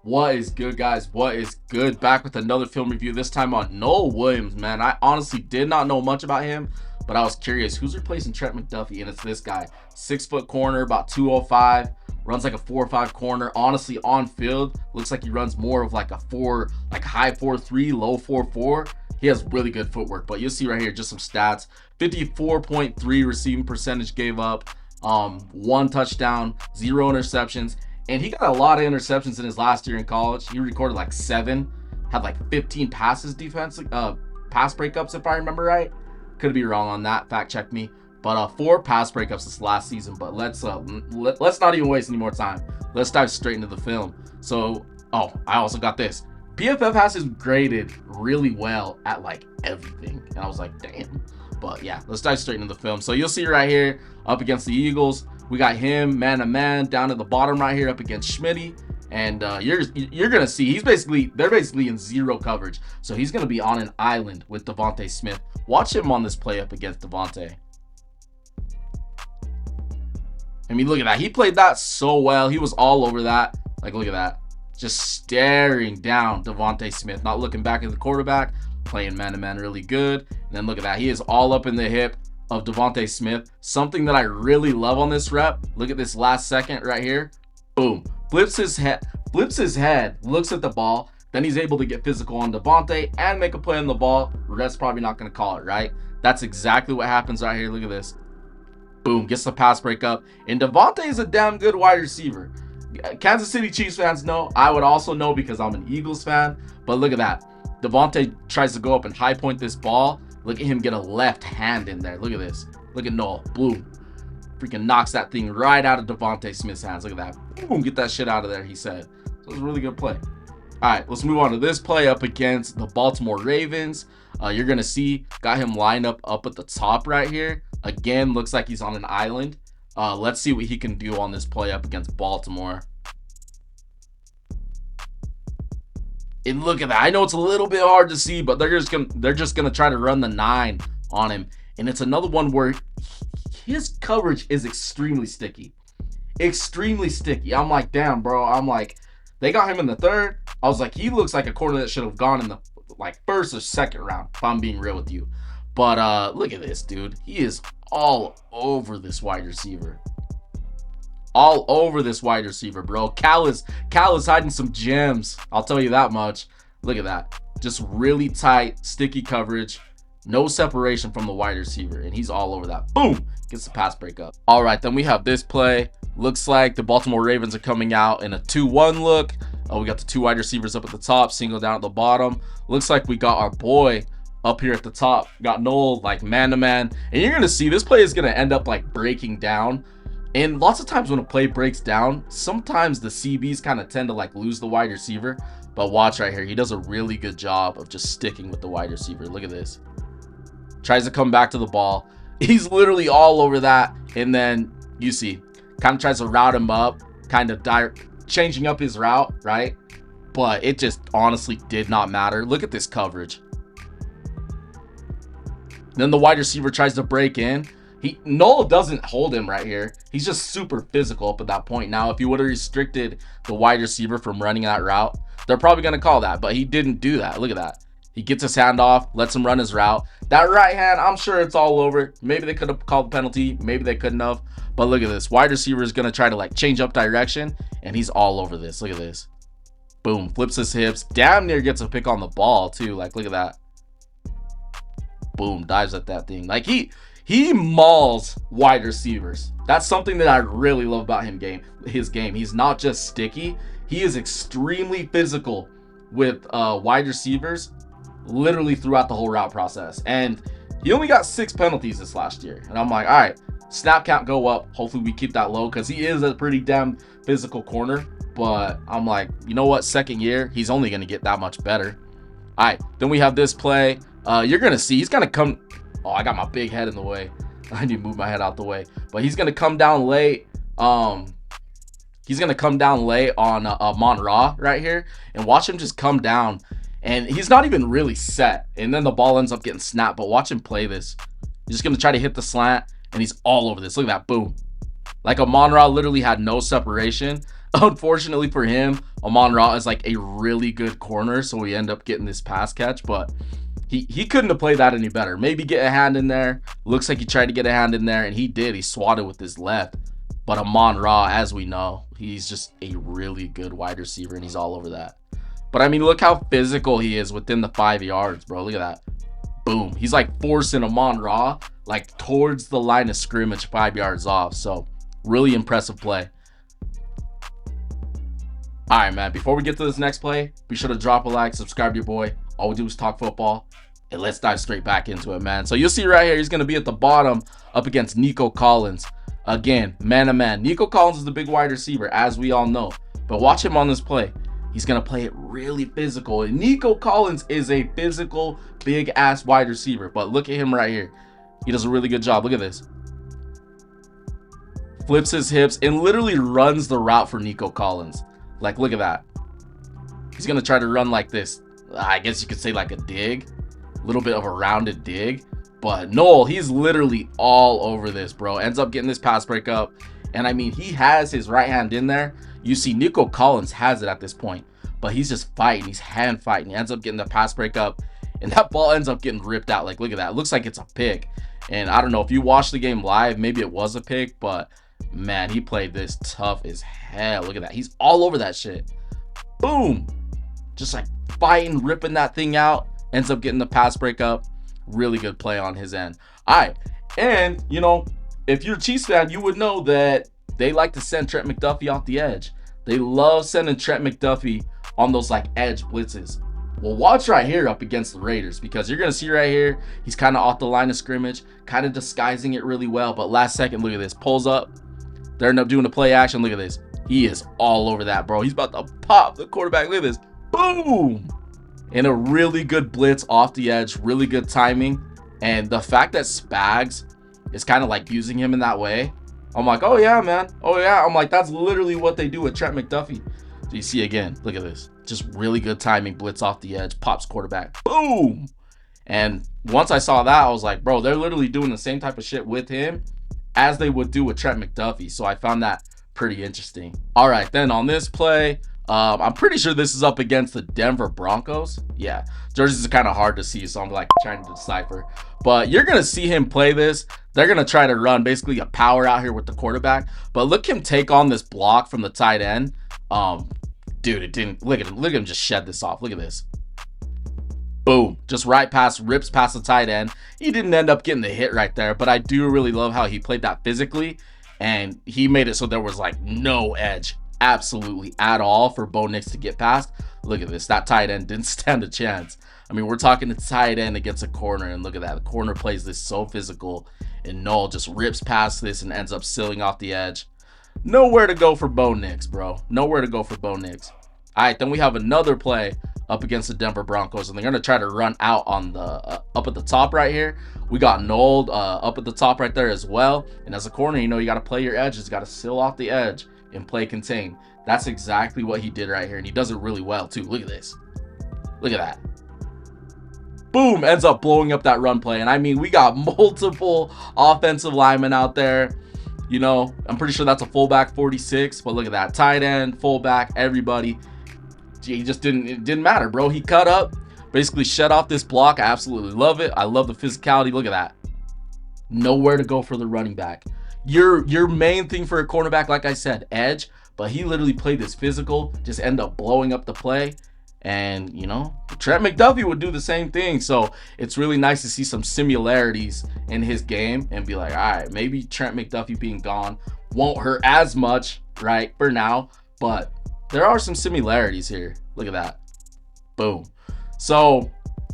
What is good, guys? What is good? Back with another film review, this time on Nohl Williams, man. I honestly did not know much about him, but I was curious who's replacing Trent McDuffie, and it's this guy. 6 foot corner, about 205, runs like a 4-5 corner. Honestly, on field, looks like he runs more of like a high 4-3, low 4-4. He has really good footwork, but you'll see right here just some stats. 54.3 receiving percentage gave up, 1 touchdown, 0 interceptions. And he got a lot of interceptions in his last year in college. He recorded like 7, had like 15 passes pass breakups if I remember right. Could be wrong on that. Fact check me. But 4 pass breakups this last season. But let's not even waste any more time. Let's dive straight into the film. So, I also got this. PFF has him graded really well at like everything, and I was like, damn. But yeah, let's dive straight into the film. So you'll see right here up against the Eagles, we got him man to man down at the bottom right here up against Schmitty. And you're gonna see they're basically in zero coverage. So he's gonna be on an island with Devontae Smith. Watch him on this play up against Devontae. I mean, look at that. He played that so well. He was all over that. Like, look at that. Just staring down Devontae Smith, not looking back at the quarterback, playing man to man really good. And then look at that. He is all up in the hip of Devontae Smith. Something that I really love on this rep. Look at this last second right here. Boom. Flips his head, looks at the ball. Then he's able to get physical on Devontae and make a play on the ball. Ref's probably not going to call it, right? That's exactly what happens right here. Look at this. Boom. Gets the pass breakup. And Devontae is a damn good wide receiver. Kansas City Chiefs fans know. I would also know because I'm an Eagles fan. But look at that. Devontae tries to go up and high point this ball. Look at him get a left hand in there. Look at this. Look at Nohl. Boom. Freaking knocks that thing right out of Devontae Smith's hands. Look at that. Boom. Get that shit out of there, he said. So it was a really good play. All right, let's move on to this play up against the Baltimore Ravens. You're going to see, got him lined up at the top right here. Again, looks like he's on an island. Let's see what he can do on this play up against Baltimore. And look at that. I know it's a little bit hard to see, but they're just gonna try to run the 9 on him. And it's another one where his coverage is extremely sticky. Extremely sticky. I'm like, damn, bro. I'm like, they got him in the 3rd. I was like, he looks like a corner that should have gone in the like 1st or 2nd round, if I'm being real with you. But look at this, dude. He is all over this wide receiver. All over this wide receiver, bro. Cal is hiding some gems. I'll tell you that much. Look at that. Just really tight, sticky coverage. No separation from the wide receiver. And he's all over that. Boom. Gets the pass breakup. All right, then we have this play. Looks like the Baltimore Ravens are coming out in a 2-1 look. We got the 2 wide receivers up at the top, single down at the bottom. Looks like we got our boy up here at the top. Got Nohl like man to man. And you're going to see this play is going to end up like breaking down. And lots of times when a play breaks down, sometimes the CBs kind of tend to like lose the wide receiver. But watch right here. He does a really good job of just sticking with the wide receiver. Look at this. Tries to come back to the ball. He's literally all over that. And then you see, kind of tries to route him up, kind of changing up his route, right? But it just honestly did not matter. Look at this coverage. Then the wide receiver tries to break in. Nohl doesn't hold him right here. He's just super physical up at that point. Now, if you would have restricted the wide receiver from running that route, they're probably going to call that. But he didn't do that. Look at that. He gets his hand off, lets him run his route. That right hand, I'm sure it's all over. Maybe they could have called the penalty. Maybe they couldn't have. But look at this. Wide receiver is going to try to like change up direction. And he's all over this. Look at this. Boom. Flips his hips. Damn near gets a pick on the ball too. Like, look at that. Boom. Dives at that thing. Like he mauls wide receivers. That's something that I really love about his game. He's not just sticky. He is extremely physical with wide receivers literally throughout the whole route process. And he only got 6 penalties this last year. And I'm like, all right, snap count go up. Hopefully we keep that low because he is a pretty damn physical corner. But I'm like, you know what? 2nd year, he's only going to get that much better. All right, then we have this play. You're going to see he's going to come. Oh, I got my big head in the way. I need to move my head out the way. But he's going to come down late. He's going to come down late on Mon-Ra right here. And watch him just come down. And he's not even really set. And then the ball ends up getting snapped. But watch him play this. He's just going to try to hit the slant. And he's all over this. Look at that. Boom. Like a Mon-Ra literally had no separation. Unfortunately for him, Amon-Ra is like a really good corner, so we end up getting this pass catch, but he couldn't have played that any better. Maybe get a hand in there. Looks like he tried to get a hand in there, and he did. He swatted with his left. But Amon-Ra, as we know, he's just a really good wide receiver, and he's all over that. But I mean, look how physical he is within the 5 yards, bro. Look at that. Boom. He's like forcing Amon-Ra like towards the line of scrimmage 5 yards off. So really impressive play. All right, man. Before we get to this next play, be sure to drop a like, subscribe to your boy. All we do is talk football. And let's dive straight back into it, man. So you'll see right here, he's going to be at the bottom up against Nico Collins. Again, man-to-man. Nico Collins is the big wide receiver, as we all know. But watch him on this play. He's going to play it really physical. And Nico Collins is a physical, big-ass wide receiver. But look at him right here. He does a really good job. Look at this. Flips his hips and literally runs the route for Nico Collins. Like, look at that. He's going to try to run like this. I guess you could say like a dig. A little bit of a rounded dig. But Nohl, he's literally all over this, bro. Ends up getting this pass breakup. And I mean, he has his right hand in there. You see, Nico Collins has it at this point. But he's just fighting. He's hand fighting. He ends up getting the pass breakup. And that ball ends up getting ripped out. Like, look at that. It looks like it's a pick. And I don't know if you watched the game live, maybe it was a pick. But, man, he played this tough as hell. Look at that. He's all over that shit. Boom. Just like fighting, ripping that thing out. Ends up getting the pass breakup. Really good play on his end. All right. And, you know, if you're a Chiefs fan, you would know that they like to send Trent McDuffie off the edge. They love sending Trent McDuffie on those, like, edge blitzes. Well, watch right here up against the Raiders, because you're going to see right here, he's kind of off the line of scrimmage, kind of disguising it really well. But last second, look at this. Pulls up. They end up doing a play action. Look at this. He is all over that, bro. He's about to pop the quarterback. Look at this. Boom. And a really good blitz off the edge. Really good timing. And the fact that Spags is kind of like using him in that way, I'm like, oh yeah, man. Oh yeah. I'm like, that's literally what they do with Trent McDuffie. So you see again, look at this. Just really good timing. Blitz off the edge. Pops quarterback. Boom. And once I saw that, I was like, bro, they're literally doing the same type of shit with him as they would do with Trent McDuffie. So I found that pretty interesting. All right, then on this play, I'm pretty sure this is up against the Denver Broncos. Yeah, jerseys are kind of hard to see, so I'm like trying to decipher. But you're going to see him play this. They're going to try to run basically a power out here with the quarterback. But look him take on this block from the tight end. Dude, it didn't. Look at him just shed this off. Look at this. Boom. Just right past, rips past the tight end. He didn't end up getting the hit right there, but I do really love how he played that physically. And he made it so there was like no edge absolutely at all for Bo Nix to get past. Look at this. That tight end didn't stand a chance. I mean, we're talking the tight end against a corner, and look at that. The corner plays this so physical, and Nohl just rips past this and ends up sealing off the edge. Nowhere to go for Bo Nix, bro. Nowhere to go for Bo Nix. All right, then we have another play up against the Denver Broncos, and they're going to try to run out on the up at the top right here. We got Nohl up at the top right there as well. And as a corner, you know, you got to play your edges. You got to seal off the edge and play contain. That's exactly what he did right here, and he does it really well too. Look at this. Look at that. Boom, ends up blowing up that run play. And I mean, we got multiple offensive linemen out there. You know, I'm pretty sure that's a fullback 46, but look at that. Tight end, fullback, everybody. He just it didn't matter, bro. He cut up, basically shut off this block. I absolutely love it. I love the physicality. Look at that. Nowhere to go for the running back. Your main thing for a cornerback, like I said, edge, but he literally played this physical, just end up blowing up the play. And, you know, Trent McDuffie would do the same thing. So it's really nice to see some similarities in his game and be like, all right, maybe Trent McDuffie being gone won't hurt as much, right, for now. But there are some similarities here. Look at that. Boom. So,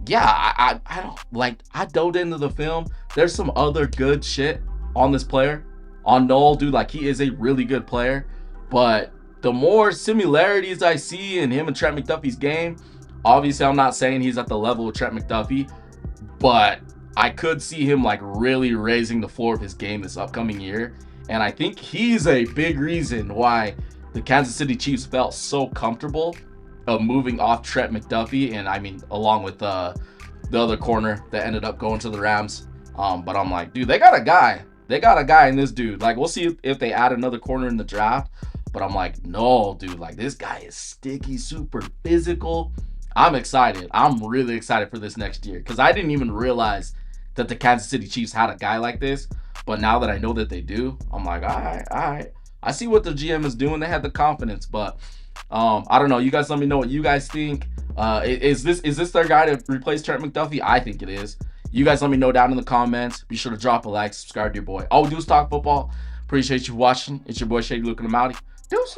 yeah, I don't like, I dove into the film. There's some other good shit on this player. On Nohl, dude, like, he is a really good player. But the more similarities I see in him and Trent McDuffie's game, obviously I'm not saying he's at the level of Trent McDuffie, but I could see him like really raising the floor of his game this upcoming year. And I think he's a big reason why the Kansas City Chiefs felt so comfortable of moving off Trent McDuffie. And I mean, along with the other corner that ended up going to the Rams. But I'm like, dude, they got a guy. They got a guy in this dude. Like, we'll see if they add another corner in the draft. But I'm like, no, dude, like this guy is sticky, super physical. I'm excited. I'm really excited for this next year because I didn't even realize that the Kansas City Chiefs had a guy like this. But now that I know that they do, I'm like, all right, all right. I see what the GM is doing. They had the confidence, but I don't know. You guys let me know what you guys think. Is this their guy to replace Trent McDuffie? I think it is. You guys let me know down in the comments. Be sure to drop a like, subscribe to your boy. All we do is talk football. Appreciate you watching. It's your boy Shady Luke and I'm outie. Deuces.